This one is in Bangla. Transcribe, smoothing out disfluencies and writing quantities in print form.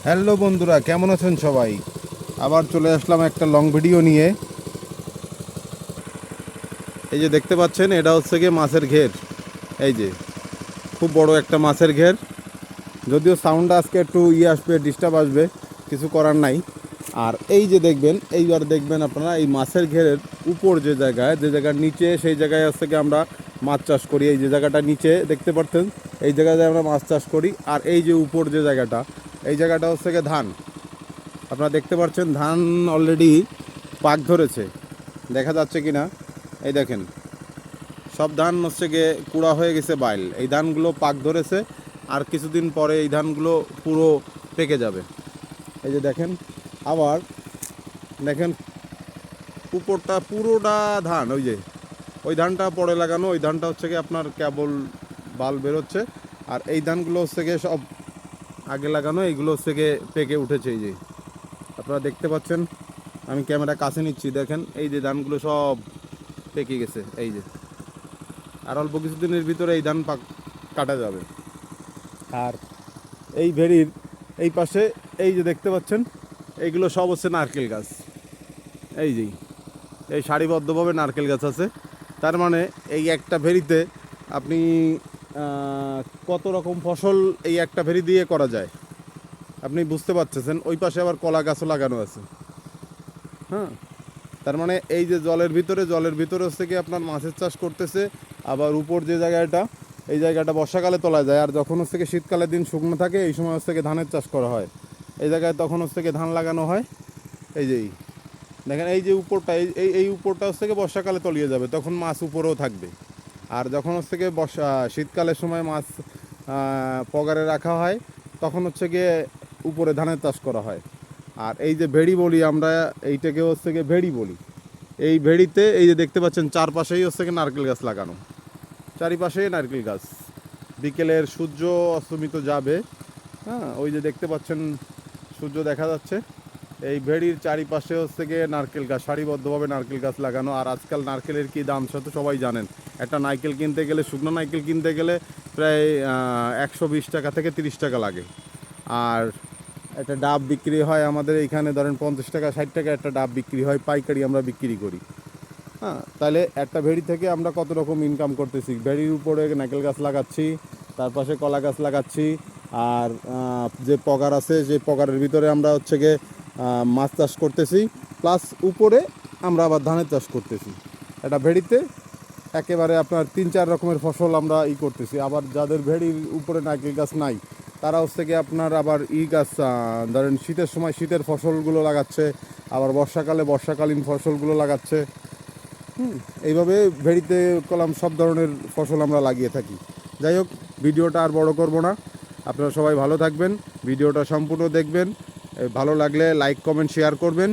হ্যালো বন্ধুরা, কেমন আছেন সবাই? আবার চলে আসলাম একটা লং ভিডিও নিয়ে। এই যে দেখতে পাচ্ছেন, এটা হচ্ছে গিয়ে মাছের ঘের। এই যে খুব বড় একটা মাছের ঘের। যদিও সাউন্ড আজকে একটু আসবে, ডিস্টার্ব আসবে, কিছু করার নাই। আর এই যে দেখবেন, এইবার দেখবেন আপনারা এই মাছের ঘেরের উপর যে জায়গার নিচে, সেই জায়গায় হচ্ছে গিয়ে আমরা মাছ চাষ করি। এই যে জায়গাটা নিচে দেখতে পাচ্ছেন, এই জায়গায় আমরা মাছ চাষ করি। আর এই যে উপর যে জায়গাটা, এই জায়গাটা হচ্ছে গিয়ে ধান। আপনারা দেখতে পাচ্ছেন ধান অলরেডি পাক ধরেছে, দেখা যাচ্ছে কি না? এই দেখেন, সব ধান হচ্ছে গিয়ে কুড়া হয়ে গেছে বাইল। এই ধানগুলো পাক ধরেছে, আর কিছুদিন পরে এই ধানগুলো পুরো পেকে যাবে। এই যে দেখেন, আবার দেখেন উপরটা পুরোটা ধান। ওই যে ওই ধানটা পরে লাগানো, ওই ধানটা হচ্ছে গিয়ে আপনার কেবল বাল বেরোচ্ছে। আর এই ধানগুলো হচ্ছে গিয়ে সব আগে লাগানো, এইগুলো হচ্ছে গিয়ে পেকে উঠেছে। এই যে আপনারা দেখতে পাচ্ছেন, আমি ক্যামেরা কাছে নিচ্ছি, দেখেন এই যে ধানগুলো সব পেকে গেছে। এই যে আর অল্প কিছুদিনের ভিতরে এই ধান কাটা যাবে। আর এই ভেড়ির এই পাশে এই যে দেখতে পাচ্ছেন, এইগুলো সব হচ্ছে নারকেল গাছ। এই যে এই সারিবদ্ধভাবে নারকেল গাছ আছে। তার মানে এই একটা ভেড়িতে আপনি কত রকম ফসল এই একটা ভেড়ি দিয়ে করা যায় আপনি বুঝতে পারতেছেন। ওই পাশে আবার কলা গাছও লাগানো আছে। হ্যাঁ, তার মানে এই যে জলের ভিতরে হচ্ছে কি আপনার মাছের চাষ করতেছে। আবার উপর যে জায়গাটা, এই জায়গাটা বর্ষাকালে তোলা যায়। আর যখন হচ্ছে কি শীতকালের দিন শুকনো থাকে, এই সময় হচ্ছে কি ধানের চাষ করা হয়। এই জায়গায় তখন হচ্ছে কি ধান লাগানো হয়। এই যে দেখেন, এই যে উপরটা, এই উপরটা হচ্ছে কি বর্ষাকালে তলিয়ে যাবে, তখন মাছ উপরেও থাকবে। আর যখন হচ্ছে কি শীতকালের সময় মাছ পগারে রাখা হয়, তখন হচ্ছে গিয়ে উপরে ধানের চাষ করা হয়। আর এই যে ভেড়ি বলি আমরা, এইটাকে হচ্ছে গিয়ে ভেড়ি বলি। এই ভেড়িতে এই যে দেখতে পাচ্ছেন, চারপাশেই হচ্ছে গিয়ে নারকেল গাছ লাগানো, চারিপাশেই নারকেল গাছ। বিকেলের সূর্য অস্তমিত যাবে। হ্যাঁ, ওই যে দেখতে পাচ্ছেন সূর্য দেখা যাচ্ছে। এই ভেড়ির চারিপাশে হচ্ছে গিয়ে নারকেল গাছ, সারিবদ্ধভাবে নারকেল গাছ লাগানো। আর আজকাল নারকেলের কী দাম সে তো সবাই জানেন। একটা নারকেল কিনতে গেলে, শুকনো নারকেল কিনতে গেলে প্রায় 120 টাকা থেকে 30 টাকা লাগে। আর একটা ডাব বিক্রি হয় আমাদের এইখানে, ধরেন 50 টাকা 60 টাকা একটা ডাব বিক্রি হয়, পাইকারি আমরা বিক্রি করি। হ্যাঁ, তাহলে একটা ভেড়ি থেকে আমরা কত রকম ইনকাম করতেছি। ভেড়ির উপরে নারকেল গাছ লাগাচ্ছি, তার পাশে কলা গাছ লাগাচ্ছি। আর যে পগার আছে, যে পগারের ভিতরে আমরা হচ্ছে গিয়ে মাছ চাষ করতেছি, প্লাস উপরে আমরা আবার ধানের চাষ করতেছি। একটা ভেড়িতে একেবারে আপনার 3-4 রকমের ফসল আমরা করতেছি। আবার যাদের ভেড়ির উপরে নারকেল গাছ নাই, তারা হচ্ছে গিয়ে আপনার আবার গাছ, ধরেন শীতের সময় শীতের ফসলগুলো লাগাচ্ছে, আবার বর্ষাকালে বর্ষাকালীন ফসলগুলো লাগাচ্ছে। এইভাবে ভেড়িতে কলাম সব ধরনের ফসল আমরা লাগিয়ে থাকি। যাই হোক, ভিডিওটা আর বড় করব না। আপনারা সবাই ভালো থাকবেন, ভিডিওটা সম্পূর্ণ দেখবেন। ভালো লাগলে লাইক কমেন্ট শেয়ার করবেন।